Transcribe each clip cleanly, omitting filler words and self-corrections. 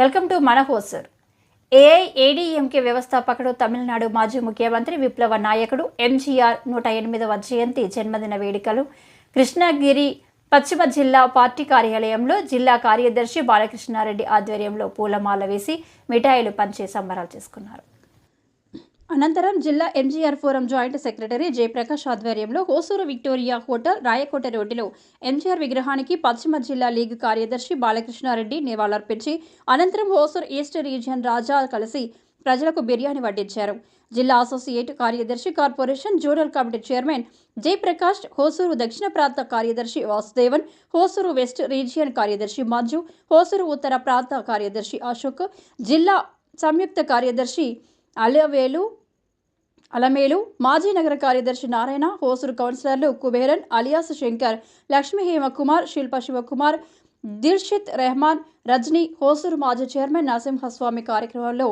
Welcome to మన హోసర్. AIADMK వ్యవస్థాపకుడు, తమిళనాడు మాజీ ముఖ్యమంత్రి, విప్లవ నాయకుడు ఎంజీఆర్ 108వ జయంతి జన్మదిన వేడుకలు కృష్ణగిరి పశ్చిమ జిల్లా పార్టీ కార్యాలయంలో జిల్లా కార్యదర్శి బాలకృష్ణారెడ్డి ఆధ్వర్యంలో పూలమాల వేసి మిఠాయిలు పంచి సంబరాలు చేసుకున్నారు. అనంతరం జిల్లా MGR forum joint secretary Jayaprakash ఆధ్వర్యంలో హోసూరు విక్టోరియా హోటల్, రాయకోట రోడ్డులో ఎంజీఆర్ విగ్రహానికి పశ్చిమ జిల్లా లీగ్ కార్యదర్శి బాలకృష్ణారెడ్డి నివాళులర్పించి అనంతరం హోసూరు ఈస్ట్ రీజియన్ రాజా కలిసి ప్రజలకు బిర్యానీ వడ్డించారు. జిల్లా అసోసియేట్ కార్యదర్శి, corporation zonal committee chairman Jayaprakash, Hosur దక్షిణ ప్రాంత కార్యదర్శి వాసుదేవన్, హోసూరు వెస్ట్ రీజియన్ కార్యదర్శి మంజు, హోసూరు ఉత్తర ప్రాంత కార్యదర్శి అశోక్, జిల్లా సంయుక్త కార్యదర్శి అలమేలు, మాజీ నగర కార్యదర్శి నారాయణ, హోసూరు కౌన్సిలర్లు కుబేరన్ అలియాస్ శంకర్, లక్ష్మీ హేమకుమార్, శిల్ప శివకుమార్, దిల్షిత్ రెహమాన్, రజనీ, హోసూరు మాజీ చైర్మన్ నరసింహస్వామి కార్యక్రమంలో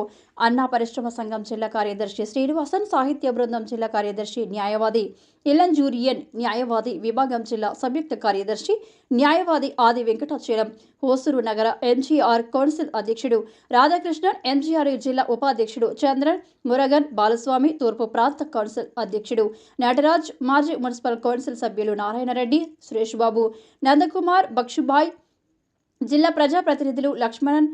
అన్నా పరిశ్రమ సంఘం జిల్లా కార్యదర్శి శ్రీనివాసన్, సాహిత్య బృందం జిల్లా కార్యదర్శి న్యాయవాది ఇలంజూరియన్, న్యాయవాది విభాగం జిల్లా సంయుక్త కార్యదర్శి న్యాయవాది ఆది వెంకటాచలం, హోసూరు నగర ఎంజీఆర్ కౌన్సిల్ అధ్యక్షుడు రాధాకృష్ణన్, ఎంజీఆర్ జిల్లా ఉపాధ్యక్షుడు చంద్రన్, మురగన్, బాలస్వామి, తూర్పు ప్రాంత కౌన్సిల్ అధ్యక్షుడు నటరాజ్, మాజీ మున్సిపల్ కౌన్సిల్ సభ్యులు నారాయణరెడ్డి, సురేష్ బాబు, నందకుమార్, బక్షుభాయ్, జిల్లా ప్రజాప్రతినిధులు లక్ష్మణన్,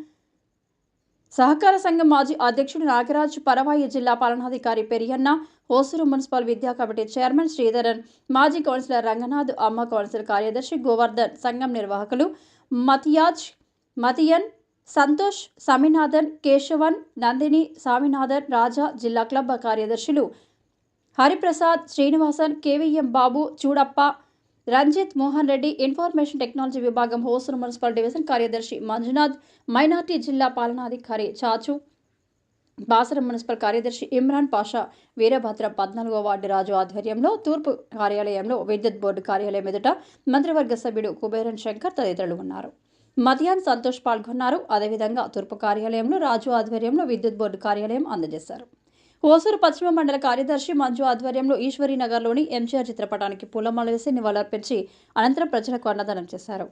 సహకార సంఘం మాజీ అధ్యక్షుడు నాగరాజ్, పరవాయి జిల్లా పాలనాధికారి పెరియన్న, హోసూరు మున్సిపల్ విద్యా కమిటీ చైర్మన్ శ్రీధరన్, మాజీ కౌన్సిలర్ రంగనాథ్, అమ్మ కౌన్సిల్ కార్యదర్శి గోవర్ధన్, సంఘం నిర్వాహకులు మతియన్, సంతోష్, సమీనాథన్, కేశవన్, నందిని, సామినాథన్, రాజా, జిల్లా క్లబ్ కార్యదర్శులు హరిప్రసాద్, శ్రీనివాసన్, కేవీఎం బాబు, చూడప్ప, రంజిత్, మోహన్ రెడ్డి, ఇన్ఫర్మేషన్ టెక్నాలజీ విభాగం హోసూరు మున్సిపల్ డివిజన్ కార్యదర్శి మంజునాథ్, మైనార్టీ జిల్లా పాలనాధికారి చాచు, బాసరం మున్సిపల్ కార్యదర్శి ఇమ్రాన్ పాషా, వీరభద్రం 14వ వార్డు రాజు ఆధ్వర్యంలో తూర్పు కార్యాలయంలో విద్యుత్ బోర్డు కార్యాలయం ఎదుట మంత్రివర్గ సభ్యుడు కుబేరన్ శంకర్ తదితరులు ఉన్నారు. మధ్యాహ్నం సంతోష్ పాల్గొన్నారు. అదేవిధంగా తూర్పు కార్యాలయంలో రాజు ఆధ్వర్యంలో విద్యుత్ బోర్డు కార్యాలయం అందజేశారు. హోసూరు పశ్చిమ మండల కార్యదర్శి మంజు ఆధ్వర్యంలో ఈశ్వరీనగర్లోని ఎంజీఆర్ చిత్రపటానికి పూలమాల వేసి నివాళులర్పించి అనంతరం ప్రజలకు అన్నదానం చేశారు.